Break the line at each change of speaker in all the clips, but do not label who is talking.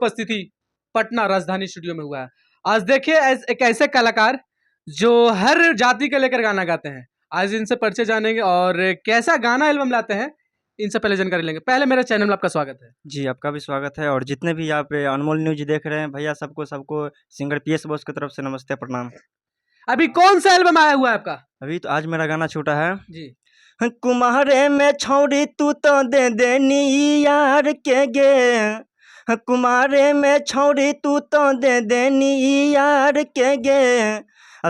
उपस्थिति पटना राजधानी स्टूडियो में हुआ है। आज देखिए एक ऐसे कलाकार जो हर जाति के लेकर गाना गाते हैं। आज इनसे परिचय जानेंगे और कैसा गाना एल्बम लाते हैं इनसे पहले जानकारी लेंगे। पहले मेरे चैनल में आपका स्वागत है।
जी, आपका भी स्वागत है और जितने भी यहाँ पे अनमोल न्यूज देख रहे हैं भैया, सबको सिंगर पीएस बॉस की तरफ से नमस्ते प्रणाम।
अभी कौन सा एल्बम आया हुआ है आपका?
अभी तो आज मेरा गाना छूटा है
जी।
कुम्हारे में छौड़ी तू तो दे देनी यार के गे, कुम्हारे में छौड़ी तू तो दे देनी यार के गे,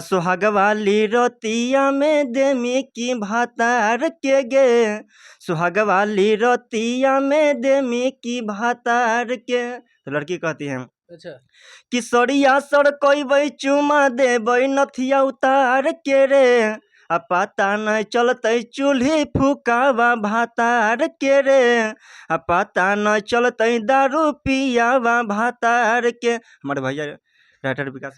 सुहाग वाली रोतिया में देमी की भातार के गे, सुहाग वाली रोतिया में देमी की भातार के। तो लड़की कहती है
अच्छा
कि सड़िया सड़ कोई बई चुमा दे बई नथिया उतार के रे, आ पता नहीं चलते चूल्ही फुकावा भातार के रे, आ पता नहीं चलते दारू पियावा भातार के। हमारे भैया राइटर विकास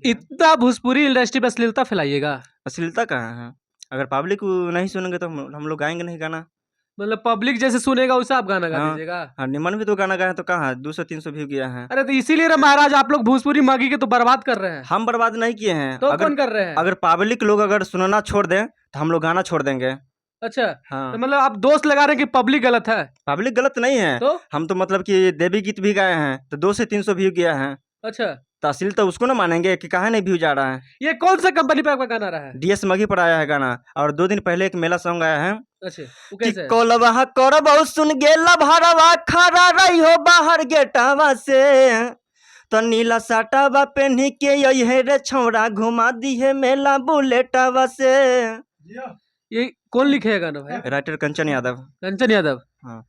इतना भोजपुरी इंडस्ट्री में अश्लीलता फैलाइएगा?
अश्लीलता कहाँ है? अगर पब्लिक नहीं सुनेंगे तो हम लोग गाएंगे नहीं गाना।
मतलब पब्लिक जैसे सुनेगा वैसा आप गाना गा दीजिएगा?
हाँ, निमन भी तो गाना गाए तो कहाँ 200-300 व्यू गया है।
अरे तो इसीलिए रे महाराज आप लोग भोजपुरी मागी के तो बर्बाद कर रहे हैं।
हम बर्बाद नहीं किए हैं।
तो कौन कर रहे हैं?
अगर पब्लिक लोग अगर सुनना छोड़ दें तो हम लोग गाना छोड़ देंगे।
अच्छा
हाँ।
तो मतलब आप दोस्त लगा रहे हैं कि पब्लिक गलत है?
पब्लिक गलत नहीं है
तो
हम तो मतलब कि देवी गीत भी गाए हैं तो 200 से 300 व्यू गया है।
अच्छा
तहसील तो उसको ना मानेंगे कि कहाँ नहीं व्यू जा रहा है।
ये कौन सा कंपनी पे आपका गाना रहा है?
डीएस मघी पर आया है गाना और 2 दिन पहले एक मेला सॉन्ग आया है
अच्छा वो
कि
कैसे है?
कोलवा करबौ सुन गेला भरवा खड़ा रही हो बाहर गेटावा से, तो नीला साटावा पेन्ही के यही रे छौड़ा घुमा दी है मेला बुलेटावा से।
ये कौन लिखे है गाना भाई?
राइटर कंचन यादव।
कंचन यादव।
हाँ।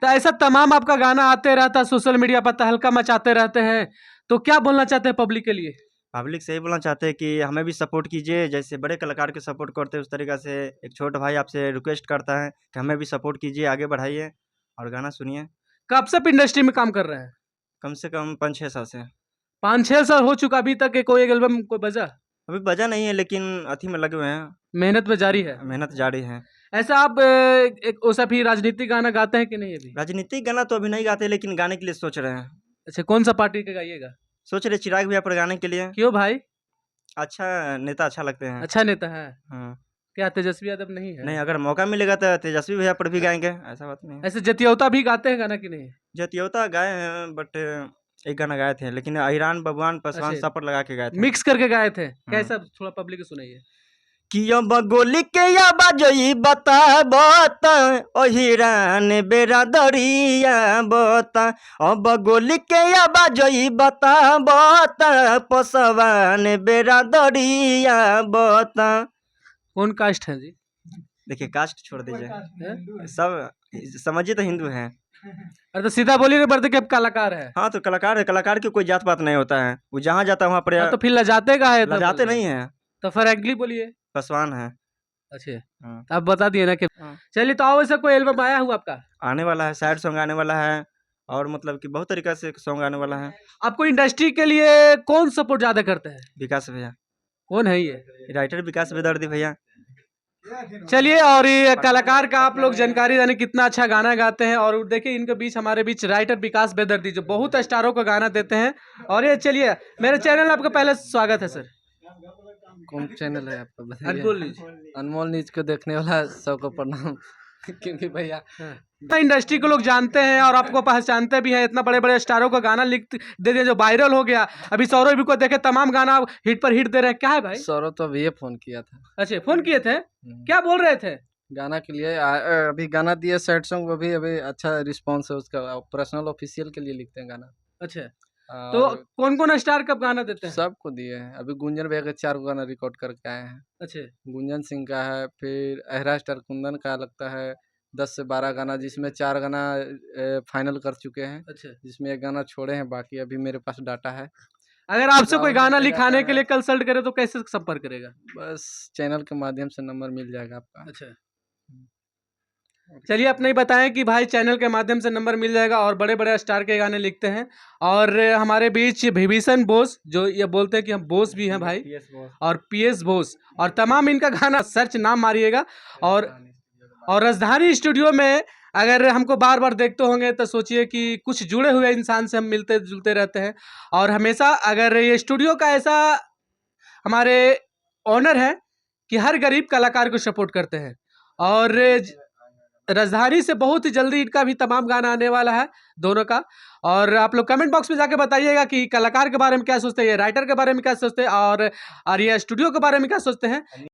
तो ऐसा तमाम आपका गाना आते रहता है, सोशल मीडिया पर तहलका मचाते रहते हैं, तो क्या बोलना चाहते हैं पब्लिक के लिए?
पब्लिक से ही बोलना चाहते हैं कि हमें भी सपोर्ट कीजिए, जैसे बड़े कलाकार के सपोर्ट करते हैं उस तरीक़ा से एक छोटा भाई आपसे रिक्वेस्ट करता है कि हमें भी सपोर्ट कीजिए, आगे बढ़ाइए और गाना सुनिए।
कब से इंडस्ट्री में काम कर रहे हैं?
कम से कम 5-6 साल से।
5-6 साल हो चुका, अभी तक कोई एक एल्बम कोई बजा?
अभी बजा नहीं है लेकिन अथी में लगे हुए हैं,
मेहनत में जारी है।
मेहनत जारी है।
ऐसा आप एक वैसा भी राजनीतिक गाना गाते हैं कि नहीं अभी?
राजनीतिक गाना तो अभी नहीं गाते लेकिन गाने के लिए सोच रहे हैं।
अच्छा कौन सा पार्टी का गाइएगा?
सोच रहे चिराग भैया पर गाने के लिए।
क्यों भाई?
अच्छा नेता अच्छा लगते हैं।
अच्छा नेता है।
हाँ।
क्या तेजस्वी यादव नहीं है?
नहीं, अगर मौका मिलेगा तो तेजस्वी भैया पर भी गाएंगे, ऐसा बात नहीं है।
ऐसे जतियौता भी गाते हैं गाना कि नहीं?
जतियौता गाए हैं बट एक गाना गाए थे लेकिन ईरान बबुआन पासवान
अच्छा।
सब पर लगा के गाए थे।
मिक्स करके गाए थे। कैसा थोड़ा पब्लिक को सुनाइए।
कि अब गोली के या बाजई बता बता ओ हिरान बेरादरिया बता, अब गोली के या बाजई बता बता पसवान बेरादरिया बता।
कौन कास्ट है जी?
देखिए कास्ट छोड़ दीजिए, सब समझिए तो हिंदू हैं।
अरे तो सीधा बोलिए ना बर्दे के आप कलाकार है।
हाँ तो कलाकार है, कलाकार की कोई जात पात नहीं होता है, वो जहाँ जाता है वहाँ पर
तो फिर लजाते का है?
लजाते नहीं है।
तो फ्रैंकली बोलिए।
पासवान है।
अच्छा
हाँ।
आप बता दिए ना कि चलिए। तो आओ, ऐसा कोई एल्बम आया हुआ आपका?
आने वाला है, सैड सॉन्ग आने वाला है और मतलब कि बहुत तरीका से सॉन्ग आने वाला है।
आपको इंडस्ट्री के लिए कौन सपोर्ट ज्यादा करते हैं?
विकास भैया।
कौन है ये?
राइटर विकास बेदर्दी भैया।
चलिए, और ये कलाकार का आप लोग जानकारी जाने कितना अच्छा गाना गाते हैं। और देखिए इनके बीच हमारे बीच राइटर विकास बेदर्दी जो बहुत स्टारों को गाना देते हैं। और ये चलिए मेरे चैनल में आपका पहले स्वागत है सर।
कौन चैनल है आपका बताइए?
अनमोल न्यूज।
अनमोल न्यूज को देखने वाला सबको प्रणाम। क्योंकि भैया
इंडस्ट्री को लोग जानते हैं और आपको पहचानते भी हैं। इतना बड़े बड़े स्टारों का गाना लिख दे दिया जो वायरल हो गया। अभी सौरभ भी को देखे तमाम गाना हिट पर हिट दे रहे हैं। क्या है भाई?
सौरभ तो अभी ये फोन किया था।
अच्छा फोन किए थे, क्या बोल रहे थे?
गाना के लिए अभी गाना दिए सैड सॉन्ग, वो भी अभी अच्छा रिस्पांस है उसका। पर्सनल ऑफिशियल के लिए लिखते हैं गाना।
अच्छा तो कौन कौन स्टार कब गाना देते हैं?
सबको दिए हैं। अभी गुंजन भैया के 4 गाना रिकॉर्ड करके आए हैं।
अच्छा
गुंजन सिंह का है, फिर अहरा स्टार कुंदन का लगता है 10 से 12 गाना, जिसमें 4 गाना फाइनल कर चुके हैं।
अच्छा
जिसमें 1 गाना छोड़े हैं, बाकी अभी मेरे पास डाटा है।
अगर आपसे कोई गाना लिखाने के लिए कंसल्ट करे तो कैसे संपर्क करेगा?
बस चैनल के माध्यम से नंबर मिल जाएगा आपका।
अच्छा चलिए, अपने ही बताएं कि भाई चैनल के माध्यम से नंबर मिल जाएगा और बड़े बड़े स्टार के गाने लिखते हैं। और हमारे बीच विभीषण बोस जो ये बोलते हैं कि हम बोस भी हैं भाई, और पीएस बोस, और तमाम इनका गाना सर्च नाम मारिएगा। और राजधानी स्टूडियो में अगर हमको बार बार देखते होंगे तो सोचिए कि कुछ जुड़े हुए इंसान से हम मिलते जुलते रहते हैं। और हमेशा अगर ये स्टूडियो का ऐसा हमारे ऑनर है कि हर गरीब कलाकार को सपोर्ट करते हैं। और राजधानी से बहुत ही जल्दी इनका भी तमाम गाना आने वाला है दोनों का। और आप लोग कमेंट बॉक्स में जाके बताइएगा कि कलाकार के बारे में क्या सोचते हैं, ये राइटर के बारे में क्या सोचते हैं, और ये स्टूडियो के बारे में क्या सोचते हैं।